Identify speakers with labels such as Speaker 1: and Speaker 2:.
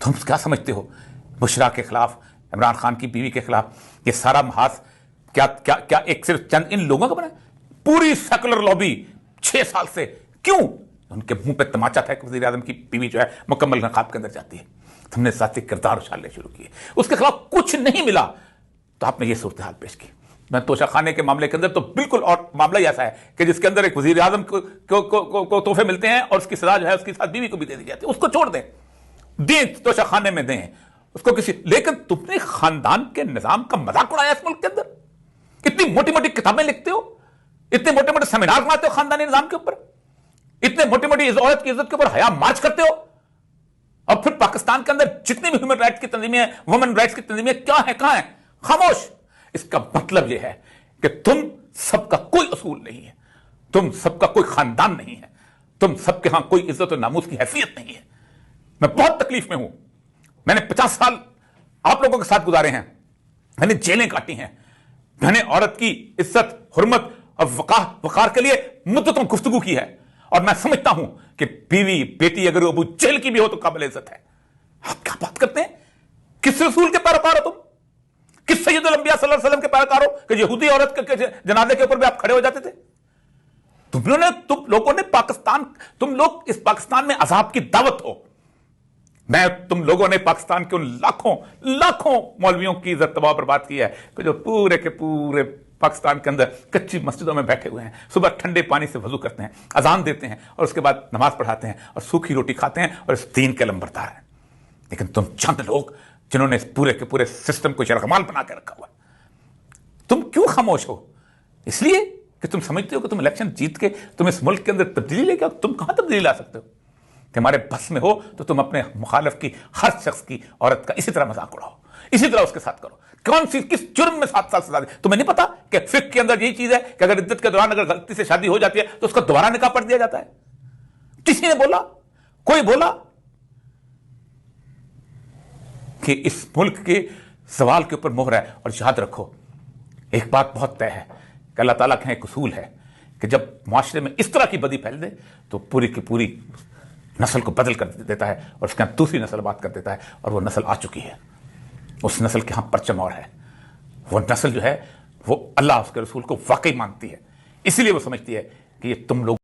Speaker 1: तुम क्या समझते हो बुशरा के खिलाफ, इमरान खान की बीवी के खिलाफ ये सारा महाज क्या क्या क्या एक सिर्फ चंद इन लोगों का बना? पूरी सेकुलर लॉबी 6 साल से क्यों उनके मुंह पे तमाचा था कि वज़ीर आज़म की बीवी जो है मुकम्मल नकाब के अंदर जाती है। तुमने ज़ाती किरदार उछालने शुरू किए, उसके खिलाफ कुछ नहीं मिला तो आपने ये सूरत हाल पेश की। मैं तोशाखाने के मामले के अंदर तो बिल्कुल और मामला ही ऐसा है कि जिसके अंदर एक वज़ीर आज़म को तोहफे मिलते हैं और उसकी सजा जो है उसके साथ बीवी को भी दे दी जाती है। उसको छोड़ दें तोशाखाने में दें उसको किसी, लेकिन तुमने खानदान के निजाम का मजाक उड़ाया इस मुल्क के अंदर। इतनी मोटी मोटी किताबें लिखते हो, इतने मोटे मोटे सेमिनार बनाते हो खानदानी निजाम के ऊपर, इतने मोटी मोटी इस औरत की इज्जत के ऊपर हया मार्च करते हो, और फिर पाकिस्तान के अंदर जितनी भी ह्यूमन राइट्स की तंजीमें हैं, वुमेन राइट्स की तंजीमें क्या है, कहां है? खामोश। इसका मतलब यह है कि तुम सबका कोई असूल नहीं है, तुम सबका कोई खानदान नहीं है, तुम सबके यहां कोई इज्जत और नामूस की हैसियत नहीं है। मैं बहुत तकलीफ में हूं। मैंने 50 साल आप लोगों के साथ गुजारे हैं, मैंने जेलें काटी हैं, मैंने औरत की इज्जत, हुर्मत और वकार के लिए मुद्दतों गुफ्तगू की है, और मैं समझता हूं कि बीवी बेटी अगर अबू जेल की भी हो तो काबिल इज्जत है। आप क्या बात करते हैं? किस रसूल के पैरोकार हो तुम? किस सैयदुल अंबिया सल्लल्लाहु अलैहि वसल्लम के पैरोकार हो कि यहूदी औरत के जनाजे के ऊपर भी आप खड़े हो जाते थे? तुम लोगों ने पाकिस्तान, तुम लोग इस पाकिस्तान में अजाब की दावत हो। तुम लोगों ने पाकिस्तान के उन लाखों मौलवियों की इज्जत तबाह बर्बाद की है कि जो पूरे के पूरे पाकिस्तान के अंदर कच्ची मस्जिदों में बैठे हुए हैं, सुबह ठंडे पानी से वजू करते हैं, अजान देते हैं और उसके बाद नमाज पढ़ाते हैं और सूखी रोटी खाते हैं और इस दीन के लंबरदार हैं। लेकिन तुम चंद लोग जिन्होंने इस पूरे के पूरे सिस्टम को यरगमाल बना के रखा हुआ, तुम क्यों खामोश हो? इसलिए कि तुम समझते हो कि तुम इलेक्शन जीत के तुम इस मुल्क के अंदर तब्दीली लेके आओ। तुम कहां तब्दीली ला सकते हो? तुम्हारे बस में हो तो तुम अपने मुखालिफ की, हर शख्स की औरत का इसी तरह मजाक उड़ाओ, इसी तरह उसके साथ करो। कौन सी किस जुर्म में 7 साल सजा दे? तुम्हें नहीं पता कि फिक्र के अंदर यही चीज है कि अगर इद्दत के दौरान अगर गलती से शादी हो जाती है तो उसका दोबारा निकाह पढ़ दिया जाता है? किसी ने बोला? कोई बोला कि इस मुल्क के सवाल के ऊपर मोहर है? और याद रखो एक बात बहुत तय है कि अल्लाह ताला का एक उसूल है कि जब माशरे में इस तरह की बदी फैल दे तो पूरी की पूरी नस्ल को बदल कर देता है और उसके यहां दूसरी नस्ल बात कर देता है, और वो नस्ल आ चुकी है। उस नस्ल के यहां परचम और है। वो नस्ल जो है वो अल्लाह उसके रसूल को वाकई मानती है, इसीलिए वो समझती है कि ये तुम लोग